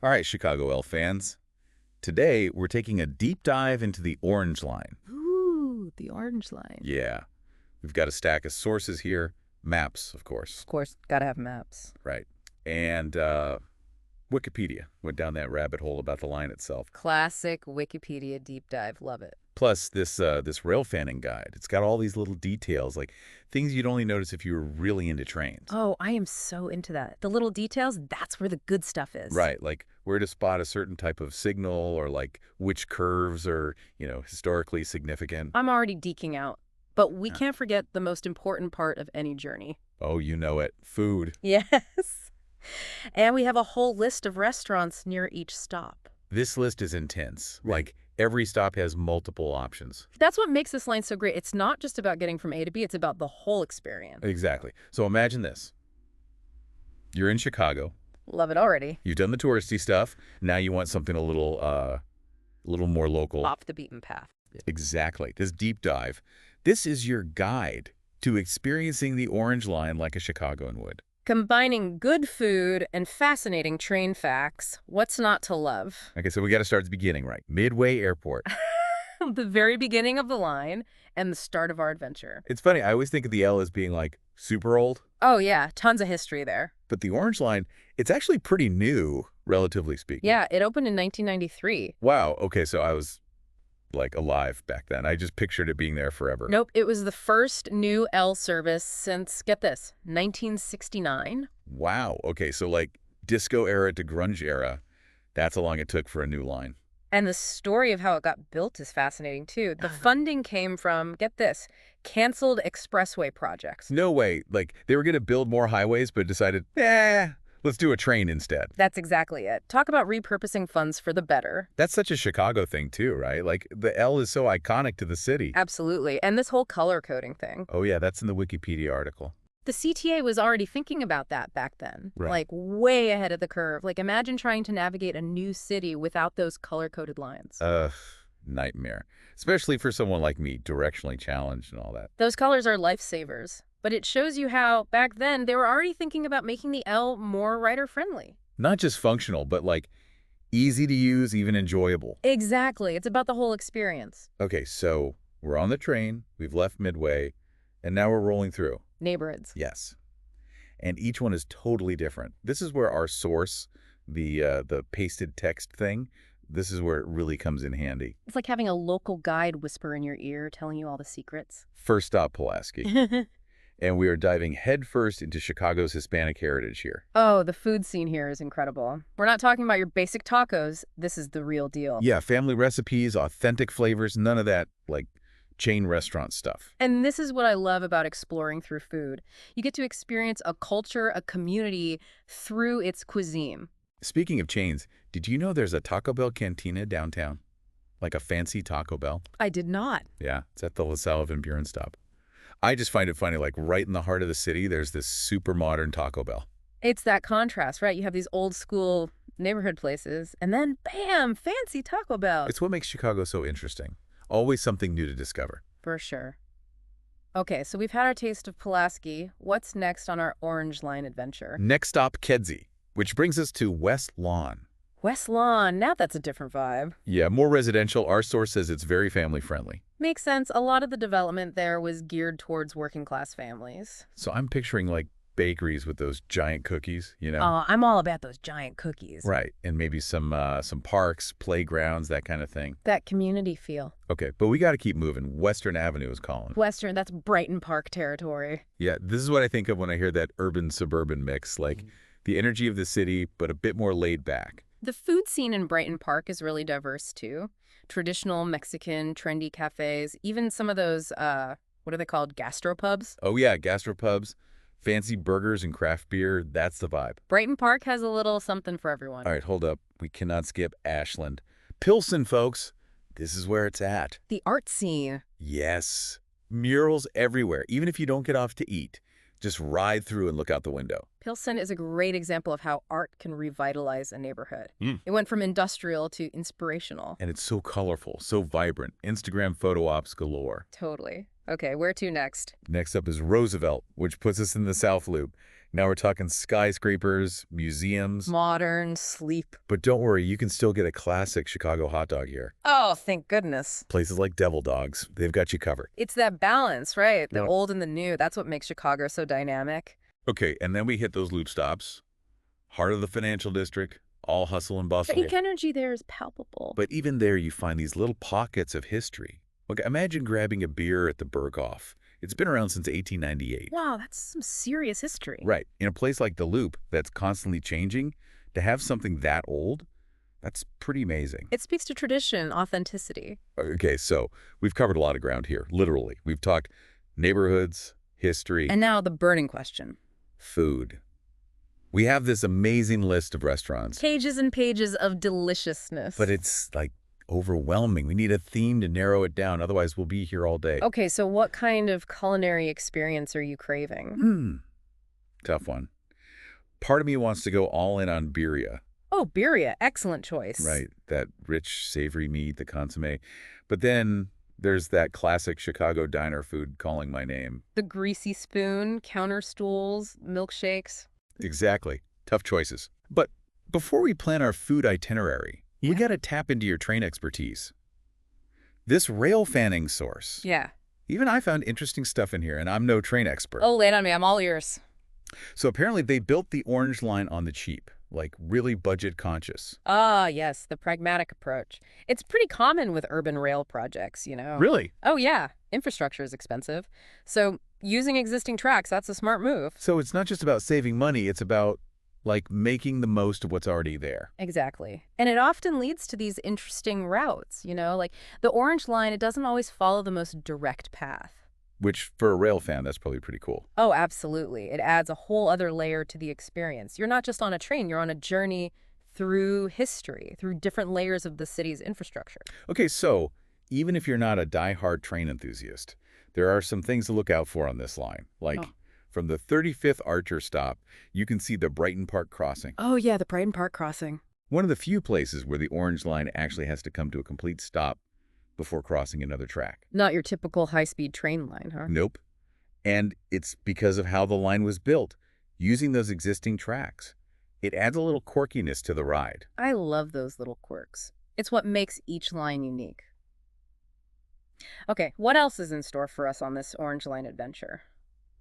All right, Chicago L fans. Today, we're taking a deep dive into the Orange Line. Ooh, the orange line. Yeah, we've got a stack of sources here. Maps, of course. Of course, gotta have maps. Right. And Wikipedia went down that rabbit hole about the line itself. Classic Wikipedia deep dive. Love it. Plus, this rail fanning guide. It's got all these little details, like things you'd only notice if you were really into trains. Oh, I am so into that. The little details, that's where the good stuff is. Right, like where to spot a certain type of signal or like which curves are, historically significant. I'm already deking out. But we Yeah. can't forget the most important part of any journey. Oh, you know it. Food. Yes. And we have a whole list of restaurants near each stop. This list is intense. Like every stop has multiple options. That's what makes this line so great. It's not just about getting from A to B, it's about the whole experience. Exactly. So imagine this. You're in Chicago. Love it already. You've done the touristy stuff. Now you want something a little more local. Off the beaten path. Exactly. This deep dive. This is your guide to experiencing the Orange Line like a Chicagoan would. Combining good food and fascinating train facts, what's not to love? Okay, so we got to start at the beginning, right? Midway Airport. The very beginning of the line and the start of our adventure. It's funny. I always think of the L as being like super old, Oh yeah, tons of history there. but the Orange Line, it's actually pretty new, relatively speaking. Yeah, it opened in 1993. Wow. Okay, so I was like alive back then. I just pictured it being there forever. Nope, it was the first new L service since, get this, 1969. Wow. Okay, so like disco era to grunge era, that's how long it took for a new line. And the story of how it got built is fascinating too. The funding came from, get this, canceled expressway projects. No way. Like they were going to build more highways, but decided, let's do a train instead. That's exactly it. Talk about repurposing funds for the better. That's such a Chicago thing too, right? Like the L is so iconic to the city. Absolutely. And this whole color coding thing. Oh yeah, that's in the Wikipedia article. The CTA was already thinking about that back then, Right. like way ahead of the curve. Like imagine trying to navigate a new city without those color-coded lines. Nightmare. Especially for someone like me, directionally challenged and all that. Those colors are lifesavers. But it shows you how, back then, they were already thinking about making the L more rider-friendly. Not just functional, but like easy to use, even enjoyable. Exactly. It's about the whole experience. Okay, so we're on the train, we've left Midway, and now we're rolling through. Neighborhoods. Yes. And each one is totally different. This is where our source, the pasted text thing, this is where it really comes in handy. It's like having a local guide whisper in your ear telling you all the secrets. First stop, Pulaski. And we are diving headfirst into Chicago's Hispanic heritage here. Oh, the food scene here is incredible. We're not talking about your basic tacos. This is the real deal. Yeah, family recipes, authentic flavors, none of that, like, chain restaurant stuff. And this is what I love about exploring through food. You get to experience a culture, a community through its cuisine. Speaking of chains, did you know there's a Taco Bell cantina downtown? Like a fancy Taco Bell? I did not. Yeah, it's at the LaSalle Van Buren stop. I just find it funny, like right in the heart of the city, there's this super modern Taco Bell. It's that contrast, right? You have these old school neighborhood places, and then bam, fancy Taco Bell. It's what makes Chicago so interesting. Always something new to discover. For sure. Okay, so we've had our taste of Pulaski. What's next on our Orange Line adventure? Next stop, Kedzie, which brings us to West Lawn. West Lawn. Now that's a different vibe. Yeah, more residential. Our source says it's very family-friendly. Makes sense. A lot of the development there was geared towards working class families. So I'm picturing like bakeries with those giant cookies, you know? Oh, I'm all about those giant cookies. Right, and maybe some parks, playgrounds, that kind of thing. That community feel. Okay, but we got to keep moving. Western Avenue is calling. Western, that's Brighton Park territory. Yeah, this is what I think of when I hear that urban-suburban mix, like the energy of the city, but a bit more laid back. The food scene in Brighton Park is really diverse, too. Traditional Mexican, trendy cafes, even some of those, what are they called, gastropubs? Oh yeah, gastropubs, fancy burgers and craft beer, that's the vibe. Brighton Park has a little something for everyone. All right, hold up. We cannot skip Ashland. Pilsen, folks. This is where it's at. The art scene. Yes. Murals everywhere, even if you don't get off to eat. Just ride through and look out the window. Pilsen is a great example of how art can revitalize a neighborhood. It went from industrial to inspirational. And it's so colorful, so vibrant. Instagram photo ops galore. Totally. Okay, where to next? Next up is Roosevelt, which puts us in the South Loop. Now we're talking skyscrapers, museums. Modern, sleep. But don't worry, you can still get a classic Chicago hot dog here. Oh, thank goodness. Places like Devil Dogs, they've got you covered. It's that balance, right? The Yeah. old and the new. That's what makes Chicago so dynamic. Okay, and then we hit those loop stops. Heart of the financial district, all hustle and bustle. The energy there is palpable. But even there, you find these little pockets of history. Like, imagine grabbing a beer at the Berghoff. It's been around since 1898. Wow, that's some serious history. Right. In a place like the Loop that's constantly changing, to have something that old, that's pretty amazing. It speaks to tradition, authenticity. Okay, so we've covered a lot of ground here, literally. We've talked neighborhoods, history, And now the burning question. food. We have this amazing list of restaurants, Pages and pages of deliciousness. but it's like overwhelming. We need a theme to narrow it down. Otherwise, we'll be here all day. Okay, so what kind of culinary experience are you craving? Tough one. Part of me wants to go all in on birria. Oh, birria. Excellent choice. Right, that rich, savory meat, the consommé. But then there's that classic Chicago diner food calling my name. The greasy spoon, counter stools, milkshakes. Exactly. Tough choices. But before we plan our food itinerary, we got to tap into your train expertise. This rail fanning source. Yeah. Even I found interesting stuff in here, and I'm no train expert. Oh, lay it on me. I'm all ears. So apparently they built the Orange Line on the cheap, like really budget conscious. Ah, yes, the pragmatic approach. It's pretty common with urban rail projects, you know. Really? Oh, yeah. Infrastructure is expensive. So using existing tracks, that's a smart move. So it's not just about saving money, it's about like making the most of what's already there. Exactly. And it often leads to these interesting routes, you know, like the Orange Line, it doesn't always follow the most direct path. Which, for a rail fan, that's probably pretty cool. Oh, absolutely. It adds a whole other layer to the experience. You're not just on a train, you're on a journey through history, through different layers of the city's infrastructure. Okay, so even if you're not a die-hard train enthusiast, there are some things to look out for on this line. Like, Oh. from the 35th Archer stop, you can see the Brighton Park crossing. Oh, yeah, the Brighton Park crossing. One of the few places where the Orange Line actually has to come to a complete stop before crossing another track. Not your typical high-speed train line, huh? Nope. And it's because of how the line was built, using those existing tracks. It adds a little quirkiness to the ride. I love those little quirks. It's what makes each line unique. Okay, what else is in store for us on this Orange Line adventure?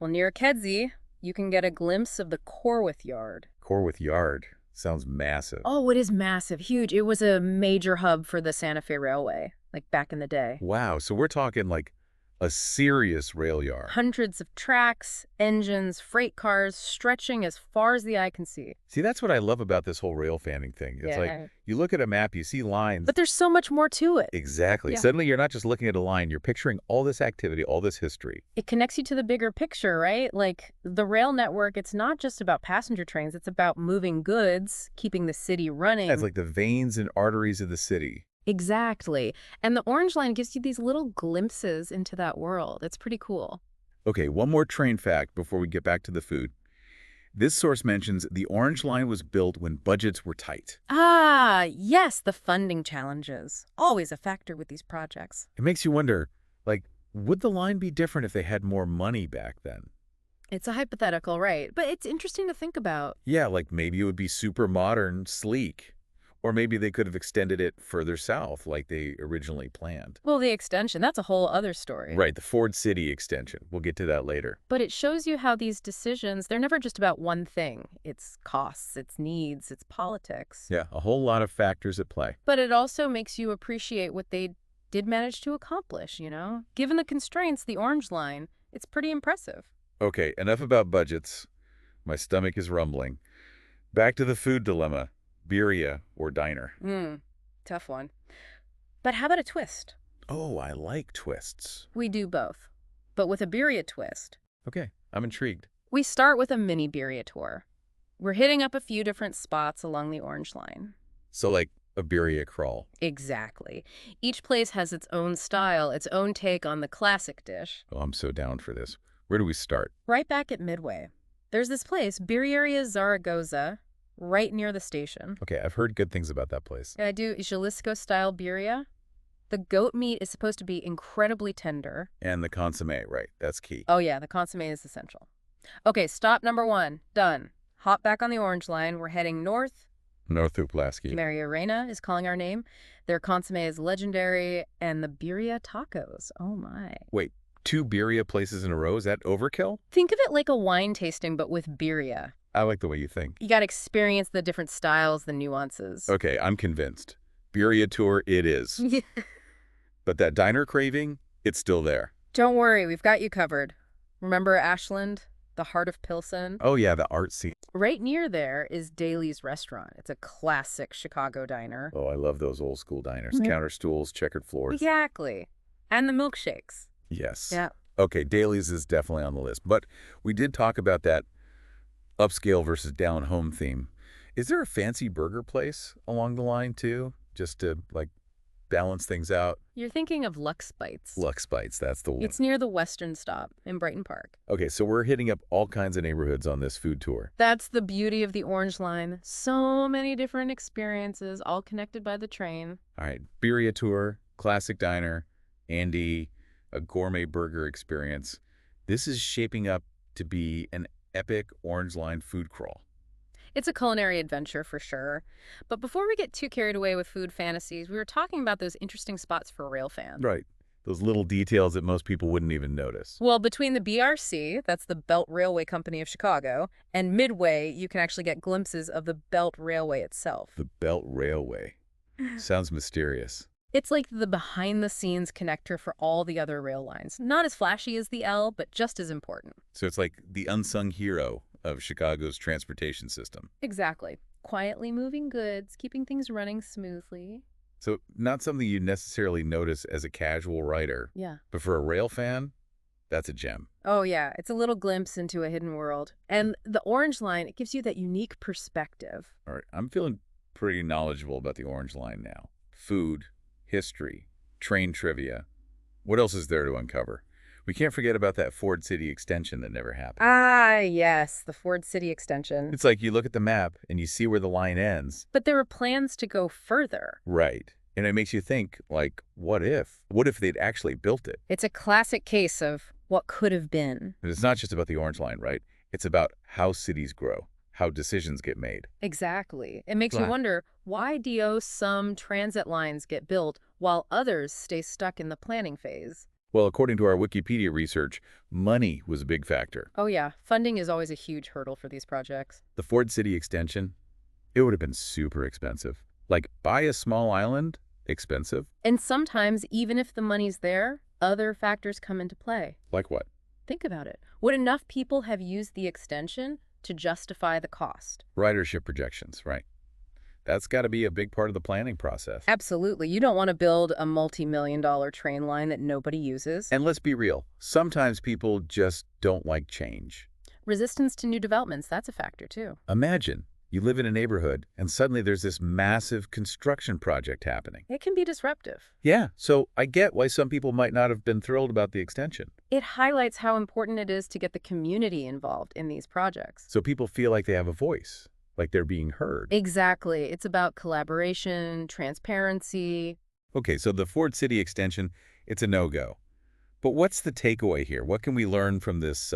Well, near Kedzie, you can get a glimpse of the Corwith Yard. Corwith Yard sounds massive. Oh, it is massive, huge. It was a major hub for the Santa Fe Railway, like back in the day. Wow, so we're talking like a serious rail yard. Hundreds of tracks, engines, freight cars, stretching as far as the eye can see. See, that's what I love about this whole rail fanning thing. It's like, you look at a map, you see lines. But there's so much more to it. Exactly. Yeah. Suddenly you're not just looking at a line, you're picturing all this activity, all this history. It connects you to the bigger picture, right? Like the rail network, it's not just about passenger trains, it's about moving goods, keeping the city running. It's like the veins and arteries of the city. Exactly. And the Orange Line gives you these little glimpses into that world. It's pretty cool. Okay, one more train fact before we get back to the food. This source mentions the Orange Line was built when budgets were tight. Ah, yes, the funding challenges. Always a factor with these projects. It makes you wonder, like, would the line be different if they had more money back then? It's a hypothetical, right? But it's interesting to think about. Yeah, like maybe it would be super modern, sleek. Or maybe they could have extended it further south like they originally planned. Well, the extension, that's a whole other story. Right, the Ford City extension. We'll get to that later. But it shows you how these decisions, they're never just about one thing. It's costs, it's needs, it's politics. Yeah, a whole lot of factors at play. But it also makes you appreciate what they did manage to accomplish, you know? Given the constraints, the Orange Line, it's pretty impressive. Okay, enough about budgets. My stomach is rumbling. Back to the food dilemma. Birria or diner? Tough one. But how about a twist? Oh, I like twists. We do both, but with a birria twist. Okay, I'm intrigued. We start with a mini birria tour. We're hitting up a few different spots along the Orange Line. So like a birria crawl. Exactly. Each place has its own style, its own take on the classic dish. Oh, I'm so down for this. Where do we start? Right back at Midway. There's this place, Birreria Zaragoza, right near the station. Okay, I've heard good things about that place. I do Jalisco-style birria. The goat meat is supposed to be incredibly tender. And the consommé, right, that's key. Oh yeah, the consommé is essential. Okay, stop number 1. Done. Hop back on the Orange Line. We're heading north. North Uplaski. Maria Reina is calling our name. Their consomme is legendary, and the birria tacos. Oh my. Wait, 2 birria places in a row? Is that overkill? Think of it like a wine tasting, but with birria. I like the way you think. You got to experience the different styles, the nuances. Okay, I'm convinced. Birria tour it is. But that diner craving, it's still there. Don't worry, we've got you covered. Remember Ashland, the heart of Pilsen? Oh yeah, the art scene. Right near there is Daly's Restaurant. It's a classic Chicago diner. Oh, I love those old school diners. Mhm. Counter stools, checkered floors. Exactly. And the milkshakes. Yes. Yeah. Okay, Daly's is definitely on the list. But we did talk about that upscale versus down-home theme. Is there a fancy burger place along the line, too? Just to, like, balance things out? You're thinking of Lux Bites. Lux Bites, that's the one. It's near the Western Stop in Brighton Park. Okay, so we're hitting up all kinds of neighborhoods on this food tour. That's the beauty of the Orange Line. So many different experiences, all connected by the train. All right, birria tour, classic diner, Andy, a gourmet burger experience. This is shaping up to be an epic Orange Line food crawl. It's a culinary adventure for sure. But before we get too carried away with food fantasies, we were talking about those interesting spots for rail fans. Right. Those little details that most people wouldn't even notice. Well, between the BRC, that's the Belt Railway Company of Chicago, and Midway, you can actually get glimpses of the Belt Railway itself. The Belt Railway. Sounds mysterious. It's like the behind-the-scenes connector for all the other rail lines. Not as flashy as the L, but just as important. So it's like the unsung hero of Chicago's transportation system. Exactly. Quietly moving goods, keeping things running smoothly. So not something you necessarily notice as a casual rider, Yeah. but for a rail fan, that's a gem. Oh, yeah. It's a little glimpse into a hidden world. And the Orange Line, it gives you that unique perspective. All right, I'm feeling pretty knowledgeable about the Orange Line now. Food, history, train trivia. What else is there to uncover? We can't forget about that Ford City extension that never happened. Ah, yes, the Ford City extension. It's like you look at the map and you see where the line ends. But there were plans to go further. Right. And it makes you think, like, what if? What if they'd actually built it? It's a classic case of what could have been. And it's not just about the Orange Line, right? It's about how cities grow, how decisions get made. Exactly. It makes you Right. wonder, why do some transit lines get built while others stay stuck in the planning phase? Well, according to our Wikipedia research, money was a big factor. Oh yeah, funding is always a huge hurdle for these projects. The Ford City extension, it would have been super expensive. Like, buy a small island, expensive. And sometimes, even if the money's there, other factors come into play. Like what? Think about it. Would enough people have used the extension to justify the cost? Ridership projections, right? That's got to be a big part of the planning process. Absolutely. You don't want to build a multi-million-dollar train line that nobody uses. And let's be real, sometimes people just don't like change. Resistance to new developments, that's a factor too. Imagine you live in a neighborhood and suddenly there's this massive construction project happening. It can be disruptive. Yeah, so I get why some people might not have been thrilled about the extension. It highlights how important it is to get the community involved in these projects. So people feel like they have a voice, like they're being heard. Exactly. It's about collaboration, transparency. Okay, so the Ford City extension, it's a no-go. But what's the takeaway here? What can we learn from this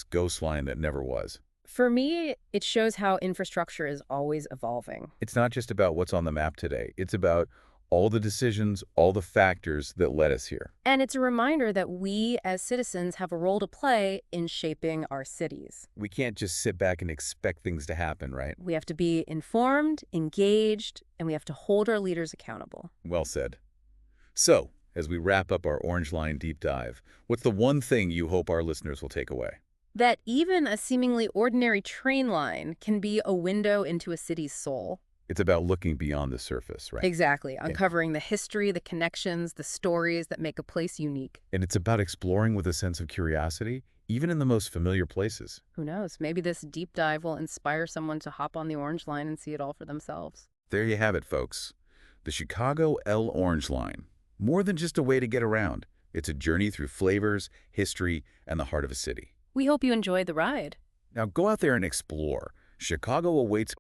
ghost line that never was? For me, it shows how infrastructure is always evolving. It's not just about what's on the map today. It's about all the decisions, all the factors that led us here. And it's a reminder that we, as citizens, have a role to play in shaping our cities. We can't just sit back and expect things to happen, right? We have to be informed, engaged, and we have to hold our leaders accountable. Well said. So, as we wrap up our Orange Line deep dive, what's the one thing you hope our listeners will take away? That even a seemingly ordinary train line can be a window into a city's soul. It's about looking beyond the surface, right? Exactly. Uncovering the history, the connections, the stories that make a place unique. And it's about exploring with a sense of curiosity, even in the most familiar places. Who knows? Maybe this deep dive will inspire someone to hop on the Orange Line and see it all for themselves. There you have it, folks. The Chicago L Orange Line. More than just a way to get around. It's a journey through flavors, history, and the heart of a city. We hope you enjoyed the ride. Now go out there and explore. Chicago awaits